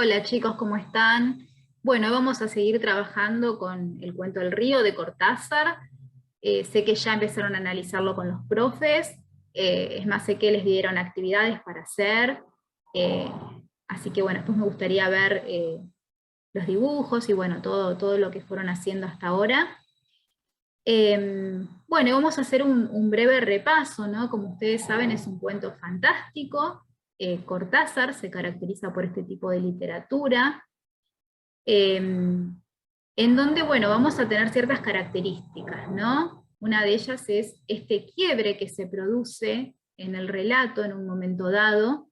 Hola chicos, ¿cómo están? Bueno, vamos a seguir trabajando con el cuento El río de Cortázar. Sé que ya empezaron a analizarlo con los profes, es más, sé que les dieron actividades para hacer, eh, así que bueno, después me gustaría ver los dibujos y bueno, todo lo que fueron haciendo hasta ahora. Bueno, vamos a hacer un breve repaso, ¿no? Como ustedes saben, es un cuento fantástico. Cortázar se caracteriza por este tipo de literatura en donde, bueno, vamos a tener ciertas características, ¿no? Una de ellas es este quiebre que se produce en el relato en un momento dado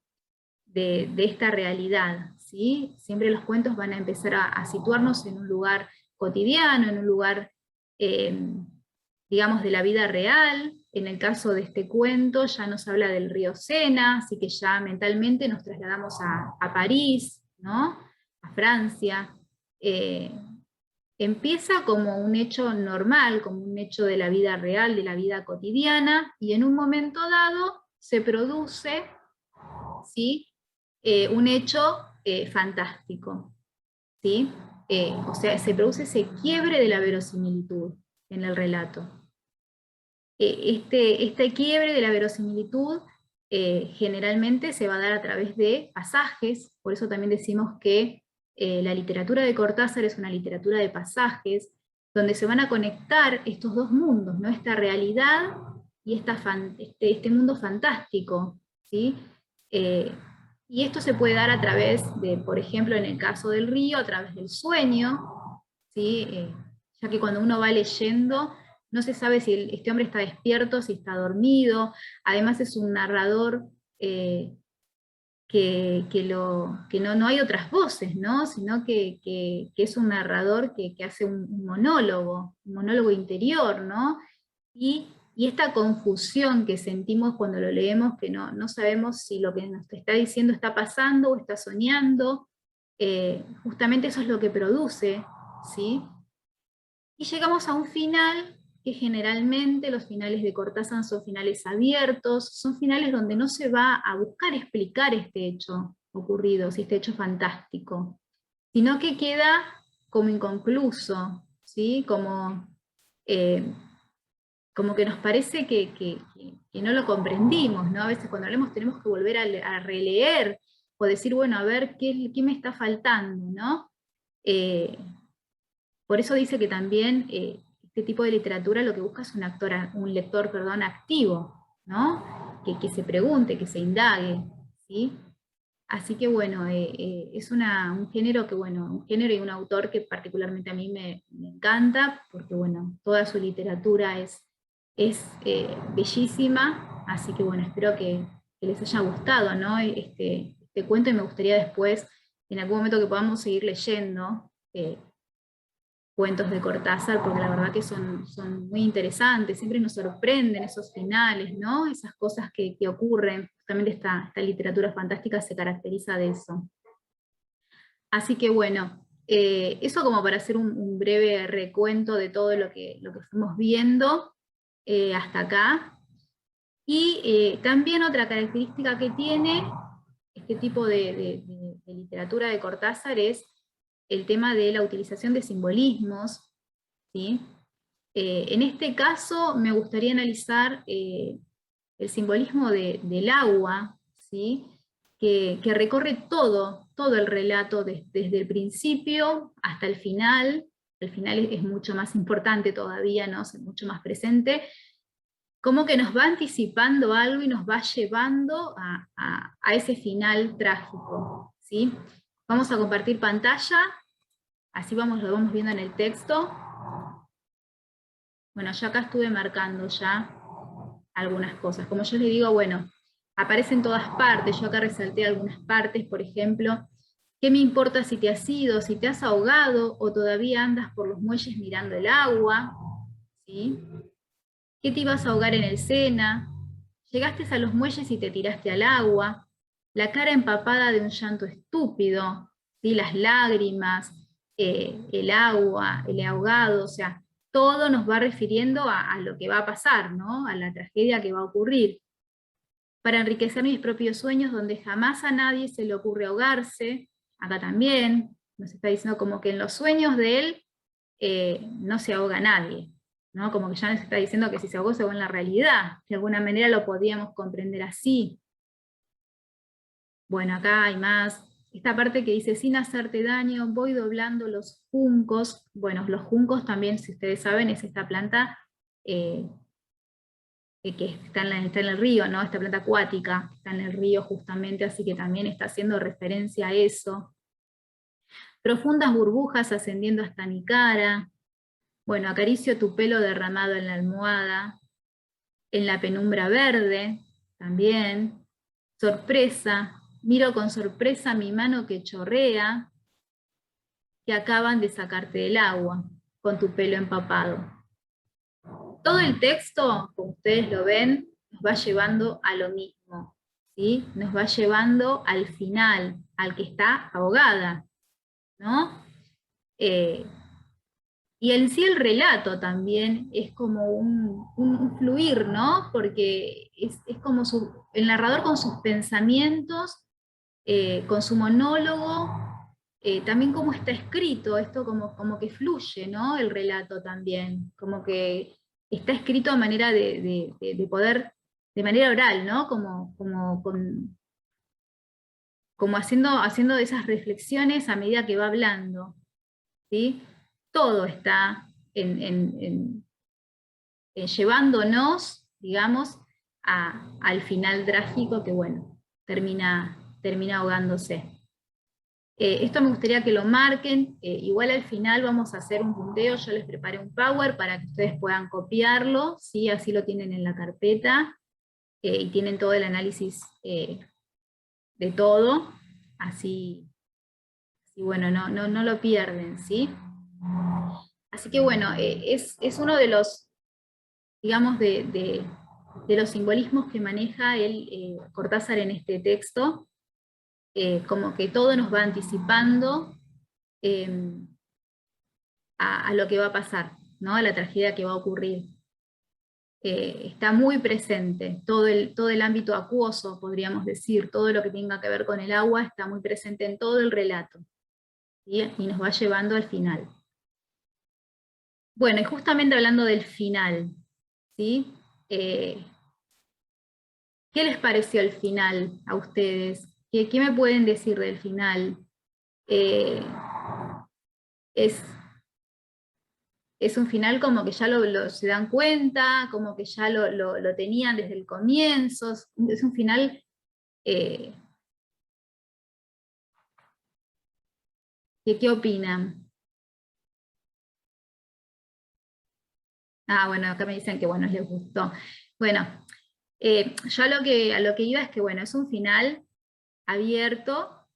de esta realidad, ¿sí? Siempre los cuentos van a empezar a situarnos en un lugar cotidiano, en un lugar, eh, digamos, de la vida real. En el caso de este cuento ya nos habla del río Sena, así que ya mentalmente nos trasladamos a París, ¿no? A Francia. Eh, Empieza como un hecho normal, como un hecho de la vida real, de la vida cotidiana, y en un momento dado se produce, ¿sí? Un hecho fantástico, ¿sí? O sea, se produce ese quiebre de la verosimilitud en el relato. Este quiebre de la verosimilitud generalmente se va a dar a través de pasajes, por eso también decimos que la literatura de Cortázar es una literatura de pasajes, donde se van a conectar estos dos mundos, ¿no? Esta realidad y este mundo fantástico, ¿sí? Eh, y esto se puede dar a través de, por ejemplo, en el caso del río, a través del sueño, ¿sí? Ya que cuando uno va leyendo, no se sabe si este hombre está despierto, si está dormido. Además es un narrador que no hay otras voces, ¿no? Sino que es un narrador que hace un monólogo interior, ¿no? Y esta confusión que sentimos cuando lo leemos, que no sabemos si lo que nos está diciendo está pasando o está soñando, justamente eso es lo que produce, ¿sí? Y llegamos a un final que generalmente los finales de Cortázar son finales abiertos, son finales donde no se va a buscar explicar este hecho ocurrido, este hecho fantástico, sino que queda como inconcluso, ¿sí? Eh, como que nos parece que no lo comprendimos, ¿no? A veces cuando leemos tenemos que volver a releer o decir, bueno, a ver, ¿qué me está faltando, ¿no? Eh, por eso dice que también este tipo de literatura lo que busca es un lector, perdón, activo, ¿no? Que se pregunte, que se indague, ¿sí? Así que bueno, es un género que, bueno, un género y un autor que particularmente a mí me encanta, porque bueno, toda su literatura es bellísima, así que bueno, espero que les haya gustado, ¿no? Este cuento, y me gustaría después, en algún momento que podamos seguir leyendo, cuentos de Cortázar, porque la verdad que son muy interesantes, siempre nos sorprenden esos finales, ¿no? Esas cosas que ocurren, justamente esta literatura fantástica se caracteriza de eso. Así que bueno, eso como para hacer un breve recuento de todo lo que fuimos viendo hasta acá. Y también otra característica que tiene este tipo de literatura de Cortázar es el tema de la utilización de simbolismos, ¿sí? En este caso me gustaría analizar el simbolismo del agua, ¿sí? Que recorre todo el relato desde el principio hasta el final. El final es mucho más importante todavía, ¿no? Es mucho más presente, como que nos va anticipando algo y nos va llevando a ese final trágico, ¿sí? Vamos a compartir pantalla, así lo vamos viendo en el texto. Bueno, yo acá estuve marcando ya algunas cosas. Como yo les digo, bueno, aparece en todas partes. Yo acá resalté algunas partes, por ejemplo, ¿qué me importa si te has ido, si te has ahogado o todavía andas por los muelles mirando el agua? ¿Sí? ¿Qué te ibas a ahogar en el Sena? Llegaste a los muelles y te tiraste al agua. La cara empapada de un llanto estúpido, ¿sí? Las lágrimas, el agua, el ahogado, o sea, todo nos va refiriendo a lo que va a pasar, ¿no? A la tragedia que va a ocurrir. Para enriquecer mis propios sueños, donde jamás a nadie se le ocurre ahogarse, acá también, nos está diciendo como que en los sueños de él no se ahoga nadie, ¿no? Como que ya nos está diciendo que si se ahogó se ahogó en la realidad, de alguna manera lo podíamos comprender así. Bueno, acá hay más. Esta parte que dice, sin hacerte daño, voy doblando los juncos. Bueno, los juncos también, si ustedes saben, es esta planta que está en el río, ¿no? Esta planta acuática, está en el río justamente, así que también está haciendo referencia a eso. Profundas burbujas ascendiendo hasta mi cara. Bueno, acaricio tu pelo derramado en la almohada. En la penumbra verde, también. Sorpresa, miro con sorpresa mi mano que chorrea, que acaban de sacarte del agua, con tu pelo empapado. Todo el texto, como ustedes lo ven, nos va llevando a lo mismo, ¿sí? Nos va llevando al final, al que está ahogada, ¿no? Y en sí el relato también es como un fluir, ¿no? Porque es como el narrador con sus pensamientos, con su monólogo, también cómo está escrito, esto como que fluye, ¿no? El relato también, como que está escrito a manera de poder, de manera oral, ¿no? Como haciendo esas reflexiones a medida que va hablando, ¿sí? Todo está llevándonos, digamos, al final trágico que, bueno, termina ahogándose. Esto me gustaría que lo marquen, igual al final vamos a hacer un punteo, yo les preparé un Power para que ustedes puedan copiarlo, ¿sí? Así lo tienen en la carpeta, y tienen todo el análisis de todo, así bueno, no lo pierden, ¿sí? Así que bueno, es uno de los, digamos, de los simbolismos que maneja Cortázar en este texto, como que todo nos va anticipando a lo que va a pasar, ¿no? A la tragedia que va a ocurrir. Está muy presente, todo el ámbito acuoso, podríamos decir, todo lo que tenga que ver con el agua está muy presente en todo el relato, ¿sí? Y nos va llevando al final. Bueno, y justamente hablando del final, ¿sí? ¿Qué les pareció el final a ustedes? ¿Qué me pueden decir del final? Eh, es, es un final como que ya se dan cuenta, como que ya lo tenían desde el comienzo, es un final eh, ¿qué opinan? Ah, bueno, acá me dicen que bueno, les gustó. Bueno, yo a lo que iba es que bueno, es un final abierto,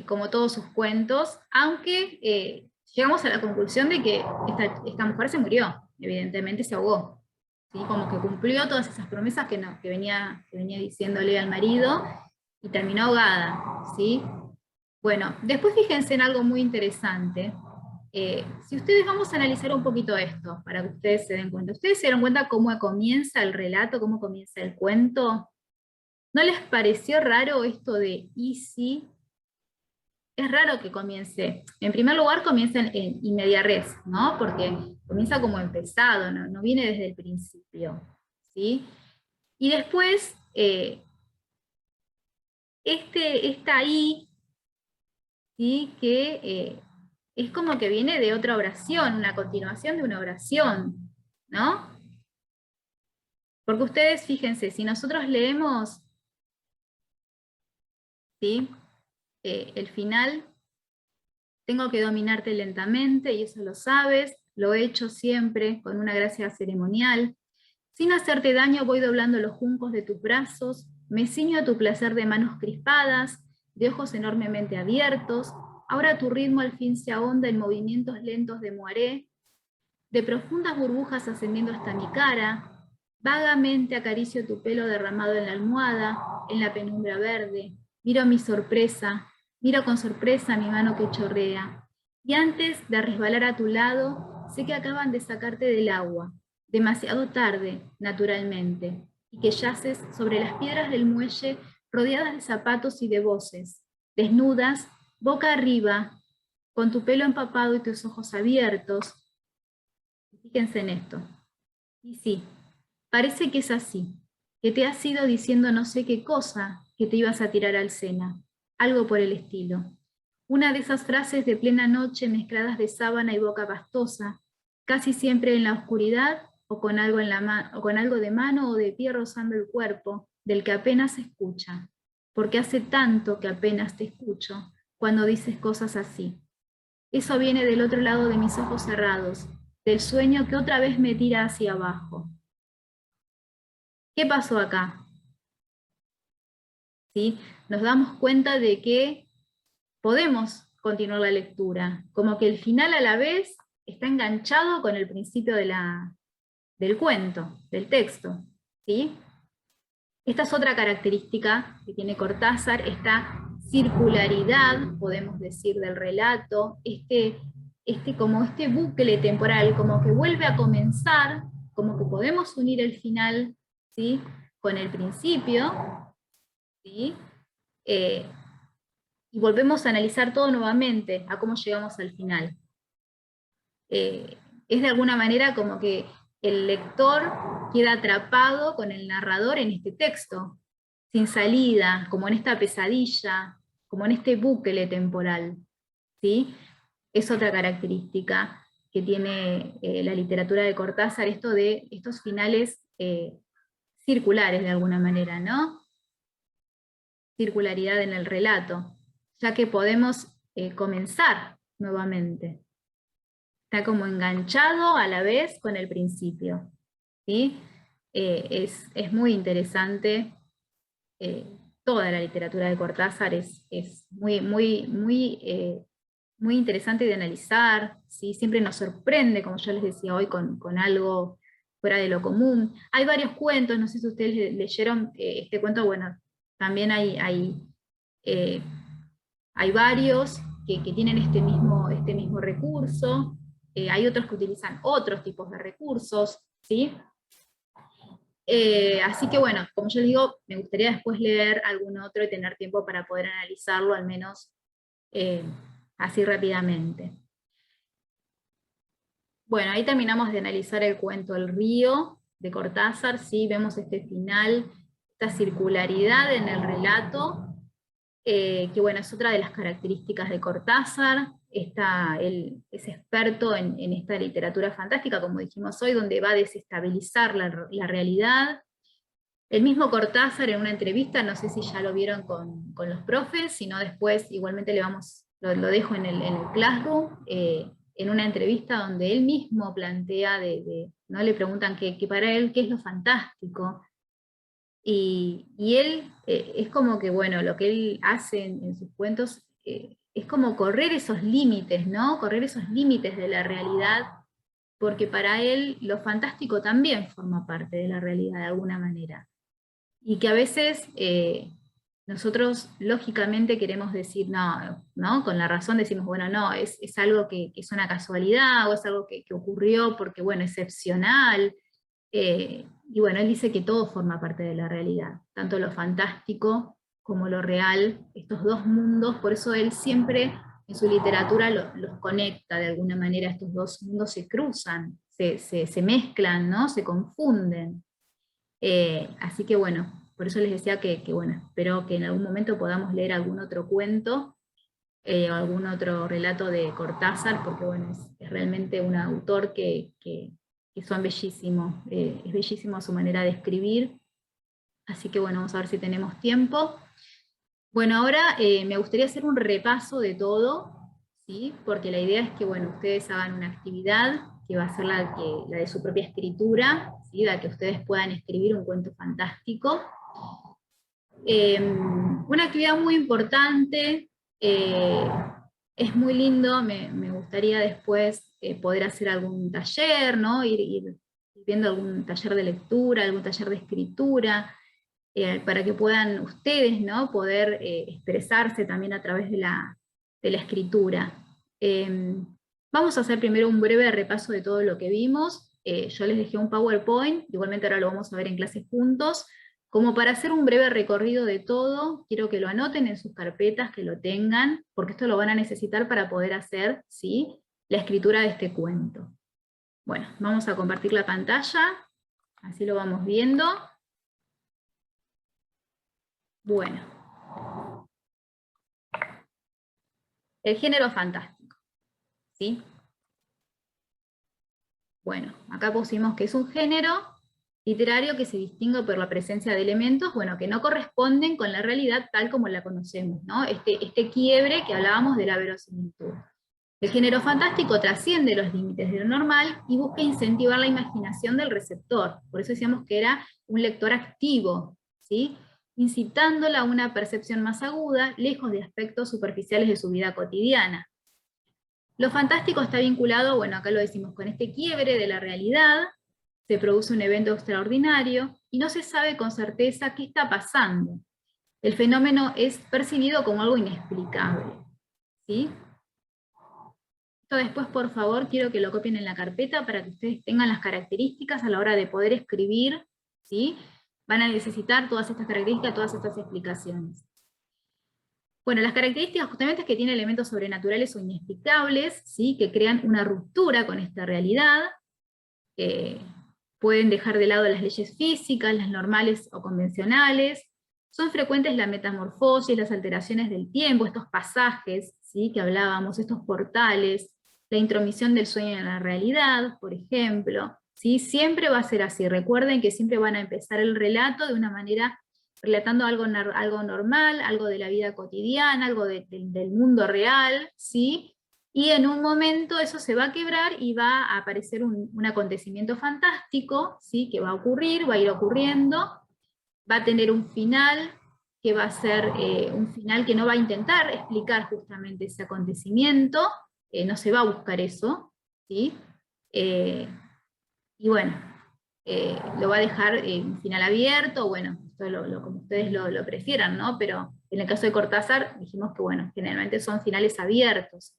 como todos sus cuentos, aunque llegamos a la conclusión de que esta mujer se murió, evidentemente se ahogó, ¿sí? Como que cumplió todas esas promesas que venía diciéndole al marido y terminó ahogada, ¿sí? Bueno, después fíjense en algo muy interesante. Si ustedes vamos a analizar un poquito esto, para que ustedes se den cuenta. ¿Ustedes se dieron cuenta cómo comienza el relato, cómo comienza el cuento? ¿No les pareció raro esto de Easy? Es raro que comience. En primer lugar, comienza in media res, ¿no? Porque comienza como empezado, no viene desde el principio, ¿sí? Y después, está ahí, ¿sí? Que es como que viene de otra oración, una continuación de una oración, ¿no? Porque ustedes, fíjense, si nosotros leemos, ¿sí? El final, tengo que dominarte lentamente, y eso lo sabes, lo he hecho siempre con una gracia ceremonial. Sin hacerte daño voy doblando los juncos de tus brazos, me ciño a tu placer de manos crispadas, de ojos enormemente abiertos, ahora tu ritmo al fin se ahonda en movimientos lentos de moaré, de profundas burbujas ascendiendo hasta mi cara, vagamente acaricio tu pelo derramado en la almohada, en la penumbra verde, miro con sorpresa mi mano que chorrea, y antes de resbalar a tu lado, sé que acaban de sacarte del agua, demasiado tarde, naturalmente, y que yaces sobre las piedras del muelle rodeadas de zapatos y de voces, desnudas boca arriba, con tu pelo empapado y tus ojos abiertos. Fíjense en esto. Y sí, parece que es así, que te has ido diciendo no sé qué cosa, que te ibas a tirar al Sena, algo por el estilo. Una de esas frases de plena noche mezcladas de sábana y boca pastosa, casi siempre en la oscuridad o con algo, o con algo de mano o de pie rozando el cuerpo, del que apenas se escucha, porque hace tanto que apenas te escucho cuando dices cosas así. Eso viene del otro lado de mis ojos cerrados, del sueño que otra vez me tira hacia abajo. ¿Qué pasó acá? ¿Sí? Nos damos cuenta de que podemos continuar la lectura, como que el final a la vez está enganchado con el principio del cuento, del texto. ¿Sí? Esta es otra característica que tiene Cortázar, esta circularidad, podemos decir, del relato, como este bucle temporal, como que vuelve a comenzar, como que podemos unir el final, ¿sí?, con el principio, ¿sí? Eh, y volvemos a analizar todo nuevamente, a cómo llegamos al final. Es de alguna manera como que el lector queda atrapado con el narrador en este texto, sin salida, como en esta pesadilla, como en este bucle temporal, ¿sí? Es otra característica que tiene la literatura de Cortázar, esto de estos finales circulares de alguna manera, ¿no? Circularidad en el relato, ya que podemos comenzar nuevamente. Está como enganchado a la vez con el principio, ¿sí? Es muy interesante. Toda la literatura de Cortázar es muy interesante de analizar, ¿sí? Siempre nos sorprende, como yo les decía hoy, con algo fuera de lo común. Hay varios cuentos, no sé si ustedes leyeron este cuento, bueno, también eh, hay varios que tienen este mismo recurso, hay otros que utilizan otros tipos de recursos, ¿sí? Así que bueno, como yo les digo, me gustaría después leer algún otro y tener tiempo para poder analizarlo, al menos eh, así rápidamente. Bueno, ahí terminamos de analizar el cuento El río de Cortázar, ¿sí? Vemos este final, esta circularidad en el relato, que bueno, es otra de las características de Cortázar. Él es experto en esta literatura fantástica, como dijimos hoy, donde va a desestabilizar la realidad. El mismo Cortázar en una entrevista, no sé si ya lo vieron con los profes, sino después igualmente lo dejo en el Classroom, en una entrevista donde él mismo plantea, ¿no? Le preguntan que para él qué es lo fantástico, y él es como que, bueno, lo que él hace en sus cuentos es como correr esos límites, ¿no? Correr esos límites de la realidad, porque para él lo fantástico también forma parte de la realidad de alguna manera. Y que a veces nosotros lógicamente queremos decir, no, con la razón decimos, bueno, no, es algo que es una casualidad, o es algo que ocurrió porque, bueno, excepcional. Y bueno, él dice que todo forma parte de la realidad, tanto lo fantástico como lo real, estos dos mundos, por eso él siempre en su literatura los conecta de alguna manera, estos dos mundos se cruzan, se mezclan, ¿no? Se confunden. Así que bueno, por eso les decía que bueno, espero que en algún momento podamos leer algún otro cuento o algún otro relato de Cortázar, porque bueno, es realmente un autor que son bellísimos, es bellísimo su manera de escribir, así que bueno, vamos a ver si tenemos tiempo. Bueno, ahora me gustaría hacer un repaso de todo, ¿sí? Porque la idea es que bueno, ustedes hagan una actividad que va a ser la de su propia escritura, ¿sí? La que ustedes puedan escribir un cuento fantástico. Una actividad muy importante, es muy lindo, me gustaría después poder hacer algún taller, ¿no? Ir viendo algún taller de lectura, algún taller de escritura, para que puedan ustedes, ¿no? Poder expresarse también a través de la escritura. Vamos a hacer primero un breve repaso de todo lo que vimos. Yo les dejé un PowerPoint, igualmente ahora lo vamos a ver en clase juntos, Como para hacer un breve recorrido de todo, quiero que lo anoten en sus carpetas, que lo tengan, porque esto lo van a necesitar para poder hacer, ¿sí?, la escritura de este cuento. Bueno, vamos a compartir la pantalla, así lo vamos viendo. Bueno. El género fantástico, ¿sí? Bueno, acá pusimos que es un género literario que se distingue por la presencia de elementos, bueno, que no corresponden con la realidad tal como la conocemos, ¿no? Este quiebre que hablábamos de la verosimilitud. El género fantástico trasciende los límites de lo normal y busca incentivar la imaginación del receptor. Por eso decíamos que era un lector activo, ¿sí?, incitándola a una percepción más aguda, lejos de aspectos superficiales de su vida cotidiana. Lo fantástico está vinculado, bueno, acá lo decimos, con este quiebre de la realidad, se produce un evento extraordinario y no se sabe con certeza qué está pasando. El fenómeno es percibido como algo inexplicable, ¿sí? Esto después, por favor, quiero que lo copien en la carpeta para que ustedes tengan las características a la hora de poder escribir, ¿sí? Van a necesitar todas estas características, todas estas explicaciones. Bueno, las características justamente es que tiene elementos sobrenaturales o inexplicables, ¿sí?, que crean una ruptura con esta realidad, pueden dejar de lado las leyes físicas, las normales o convencionales, son frecuentes la metamorfosis, las alteraciones del tiempo, estos pasajes, ¿sí?, que hablábamos, estos portales, la intromisión del sueño en la realidad, por ejemplo, ¿sí? Siempre va a ser así, recuerden que siempre van a empezar el relato de una manera relatando algo normal, algo de la vida cotidiana, algo del mundo real, ¿sí? Y en un momento eso se va a quebrar y va a aparecer un acontecimiento fantástico, ¿sí?, que va a ocurrir, va a ir ocurriendo, va a tener un final, que va a ser un final que no va a intentar explicar justamente ese acontecimiento, no se va a buscar eso, ¿sí? Y bueno, lo va a dejar un final abierto, bueno, esto como ustedes lo prefieran, ¿no? Pero en el caso de Cortázar dijimos que, bueno, generalmente son finales abiertos.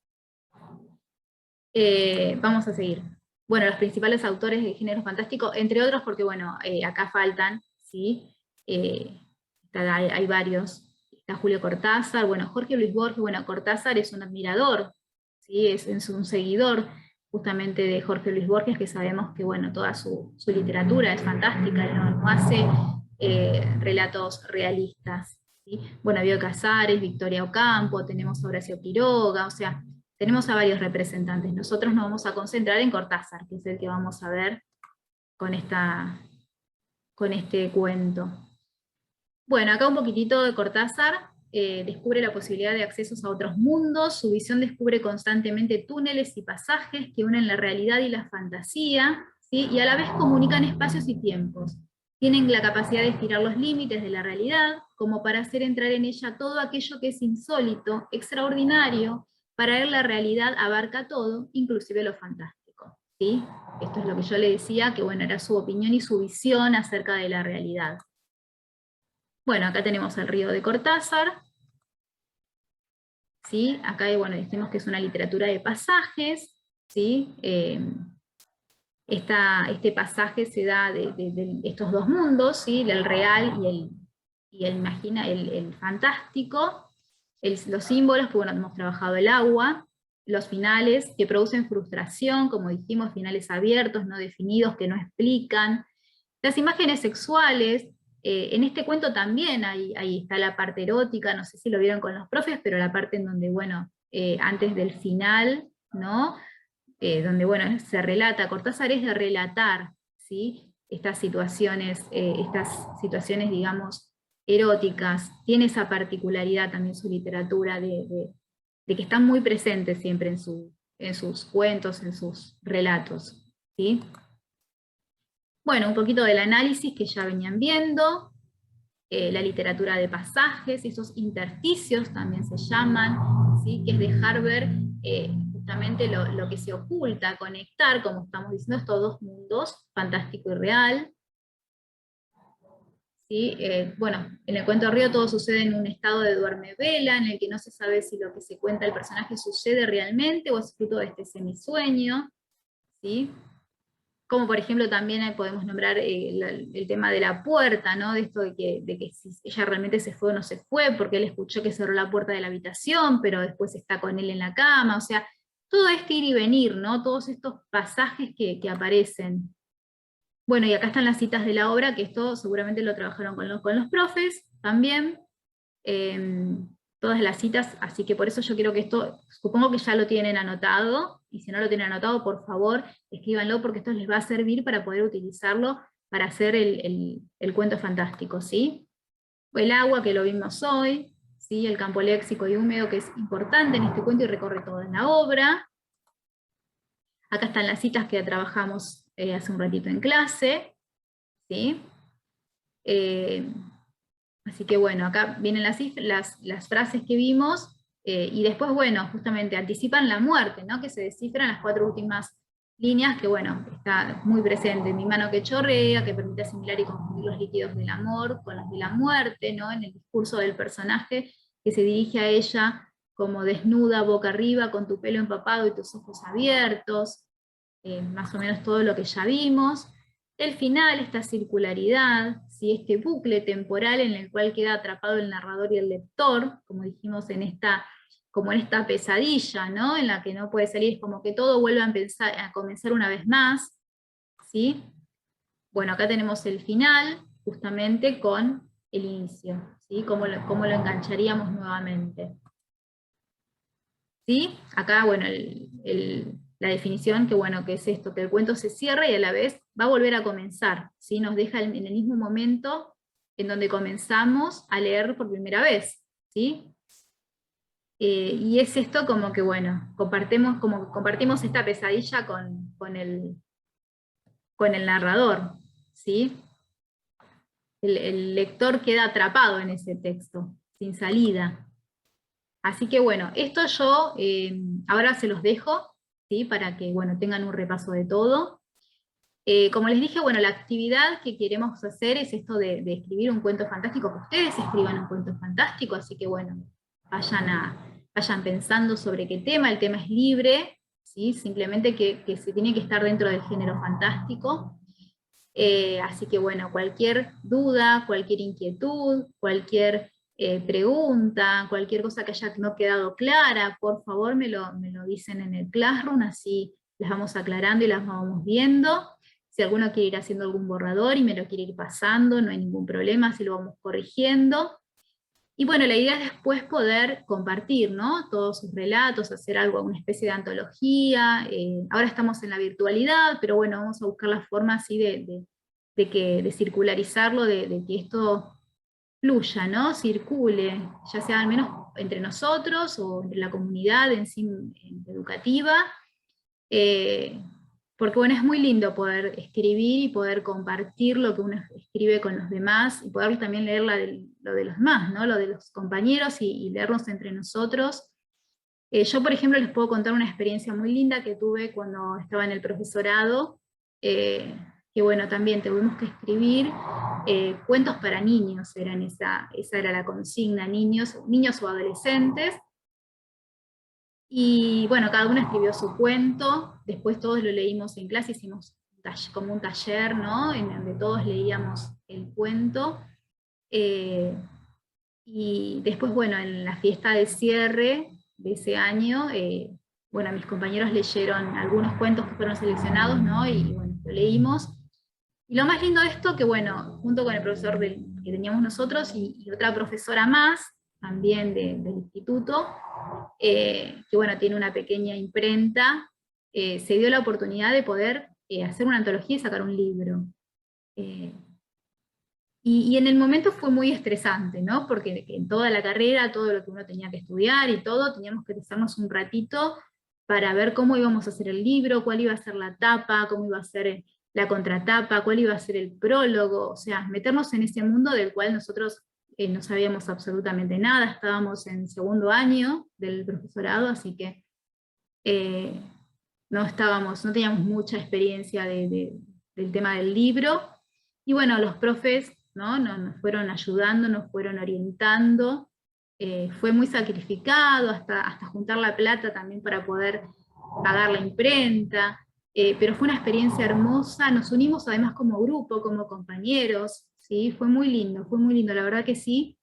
Vamos a seguir. Bueno, los principales autores de género fantástico, entre otros porque, bueno, acá faltan, ¿sí? Hay varios. Está Julio Cortázar, bueno, Jorge Luis Borges, bueno, Cortázar es un admirador, ¿sí? Es un seguidor justamente de Jorge Luis Borges, que sabemos que, bueno, toda su literatura es fantástica, no hace relatos realistas, ¿sí? Bueno, Bioy Casares, Victoria Ocampo, tenemos a Horacio Quiroga, o sea, tenemos a varios representantes. Nosotros nos vamos a concentrar en Cortázar, que es el que vamos a ver con este cuento. Bueno, acá un poquitito de Cortázar. Descubre la posibilidad de accesos a otros mundos, su visión descubre constantemente túneles y pasajes que unen la realidad y la fantasía, ¿sí?, y a la vez comunican espacios y tiempos. Tienen la capacidad de estirar los límites de la realidad, como para hacer entrar en ella todo aquello que es insólito, extraordinario. Para él la realidad abarca todo, inclusive lo fantástico, ¿sí? Esto es lo que yo le decía, que bueno, era su opinión y su visión acerca de la realidad. Bueno, acá tenemos el río de Cortázar, ¿sí? Acá, bueno, decimos que es una literatura de pasajes, ¿sí? Este pasaje se da de estos dos mundos, ¿sí?, el real y el fantástico, los símbolos, que bueno, hemos trabajado el agua, los finales que producen frustración, como dijimos, finales abiertos, no definidos, que no explican, las imágenes sexuales. En este cuento también ahí está la parte erótica, no sé si lo vieron con los profes, pero la parte en donde, bueno, antes del final, ¿no? Donde, bueno, se relata, Cortázar es de relatar, ¿sí?, estas situaciones, digamos, eróticas. Tiene esa particularidad también su literatura de que están muy presentes siempre en sus cuentos, en sus relatos, ¿sí? Bueno, un poquito del análisis que ya venían viendo, la literatura de pasajes, esos intersticios también se llaman, ¿sí?, que es dejar ver justamente lo que se oculta, conectar, como estamos diciendo, estos dos mundos, fantástico y real. ¿Sí? Bueno, en el cuento Río todo sucede en un estado de duerme-vela, en el que no se sabe si lo que se cuenta el personaje sucede realmente o es fruto de este semisueño, ¿sí? como por ejemplo también podemos nombrar el tema de la puerta, ¿no? De esto de que si ella realmente se fue o no se fue, porque él escuchó que cerró la puerta de la habitación, pero después está con él en la cama, o sea, todo este ir y venir, ¿no? Todos estos pasajes que aparecen. Bueno, y acá están las citas de la obra, que esto seguramente lo trabajaron con los profes también, eh, todas las citas, así que por eso yo quiero que esto, supongo que ya lo tienen anotado, y si no lo tienen anotado, por favor, escríbanlo, porque esto les va a servir para poder utilizarlo para hacer el cuento fantástico, ¿sí? El agua, que lo vimos hoy, ¿sí? El campo léxico y húmedo, que es importante en este cuento y recorre toda la obra. Acá están las citas que trabajamos hace un ratito en clase, ¿sí? Así que bueno, acá vienen las frases que vimos, y después, bueno, justamente anticipan la muerte, ¿no? Que se descifran las 4 últimas líneas, que bueno, está muy presente: mi mano que chorrea, que permite asimilar y confundir los líquidos del amor con los de la muerte, ¿no? En el discurso del personaje que se dirige a ella como desnuda, boca arriba, con tu pelo empapado y tus ojos abiertos, más o menos todo lo que ya vimos. El final, esta circularidad, ¿sí? Este bucle temporal en el cual queda atrapado el narrador y el lector, como dijimos como en esta pesadilla, ¿no? En la que no puede salir, es como que todo vuelve a comenzar una vez más, ¿sí? Bueno, acá tenemos el final, justamente con el inicio, ¿sí? Cómo lo engancharíamos nuevamente. ¿Sí? Acá, bueno, la definición, que bueno, que es esto, que el cuento se cierra y a la vez va a volver a comenzar, ¿sí? Nos deja en el mismo momento en donde comenzamos a leer por primera vez, ¿sí? Y es esto como que, bueno, compartimos esta pesadilla con el narrador, ¿sí? El lector queda atrapado en ese texto, sin salida. Así que bueno, esto yo ahora se los dejo, ¿sí? Para que bueno, tengan un repaso de todo. Como les dije, bueno, la actividad que queremos hacer es esto de escribir un cuento fantástico, que ustedes escriban un cuento fantástico, así que bueno, vayan pensando sobre qué tema. El tema es libre, ¿sí? Simplemente que se tiene que estar dentro del género fantástico. Así que bueno, cualquier duda, cualquier inquietud, cualquier pregunta, cualquier cosa que haya no quedado clara, por favor me lo dicen en el Classroom, así las vamos aclarando y las vamos viendo. Si alguno quiere ir haciendo algún borrador y me lo quiere ir pasando, no hay ningún problema, así lo vamos corrigiendo. Y bueno, la idea es después poder compartir, ¿no? Todos sus relatos, hacer algo, una especie de antología. Ahora estamos en la virtualidad, pero bueno, vamos a buscar la forma así de circularizarlo, de que esto fluya, ¿no? Circule, ya sea al menos entre nosotros o entre la comunidad en sí educativa. Eh, Porque bueno, es muy lindo poder escribir y poder compartir lo que uno escribe con los demás, y poder también leer lo de los demás, ¿no? Lo de los compañeros, y leernos entre nosotros. Yo, por ejemplo, les puedo contar una experiencia muy linda que tuve cuando estaba en el profesorado, eh, que bueno, también tuvimos que escribir cuentos para niños, esa era la consigna, niños o adolescentes. Y bueno, cada uno escribió su cuento, después todos lo leímos en clase, hicimos como un taller, ¿no? En donde todos leíamos el cuento. Eh, y después, bueno, en la fiesta de cierre de ese año, bueno, mis compañeros leyeron algunos cuentos que fueron seleccionados, ¿no? Y bueno, lo leímos. Y lo más lindo de esto, que bueno, junto con el profesor que teníamos nosotros y otra profesora más, también del instituto, que bueno, tiene una pequeña imprenta, se dio la oportunidad de poder hacer una antología y sacar un libro. Eh, y en el momento fue muy estresante, ¿no? Porque en toda la carrera, todo lo que uno tenía que estudiar y todo, teníamos que hacernos un ratito para ver cómo íbamos a hacer el libro, cuál iba a ser la tapa, cómo iba a ser la contratapa, cuál iba a ser el prólogo, o sea, meternos en ese mundo del cual nosotros no sabíamos absolutamente nada, estábamos en segundo año del profesorado, así que eh, no teníamos mucha experiencia del tema del libro. Y bueno, los profes, ¿no? Nos fueron ayudando, nos fueron orientando. Fue muy sacrificado, hasta juntar la plata también para poder pagar la imprenta. pero fue una experiencia hermosa, nos unimos además como grupo, como compañeros, ¿sí? Fue muy lindo, la verdad que sí.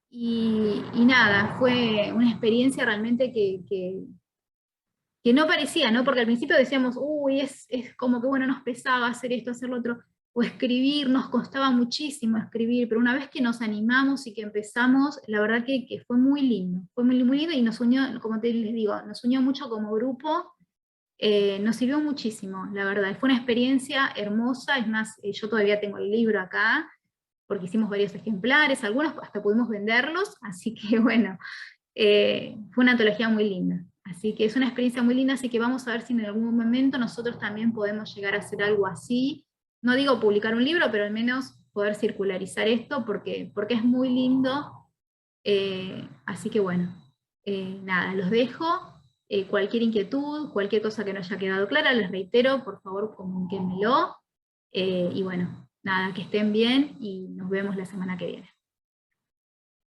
Y nada, fue una experiencia realmente que no parecía, ¿no? Porque al principio decíamos, uy, es como que bueno, nos pesaba hacer esto, hacer lo otro, o escribir, nos costaba muchísimo escribir, pero una vez que nos animamos y que empezamos, la verdad que fue muy lindo, fue muy, muy lindo y nos unió, como te les digo, nos unió mucho como grupo, nos sirvió muchísimo, la verdad, fue una experiencia hermosa, es más, yo todavía tengo el libro acá, porque hicimos varios ejemplares, algunos hasta pudimos venderlos, así que bueno, fue una antología muy linda. Así que es una experiencia muy linda, así que vamos a ver si en algún momento nosotros también podemos llegar a hacer algo así. No digo publicar un libro, pero al menos poder circularizar esto, porque es muy lindo. Así que bueno, nada, los dejo. Cualquier inquietud, cualquier cosa que no haya quedado clara, les reitero, por favor comuníquenmelo. Y bueno, nada, que estén bien y nos vemos la semana que viene.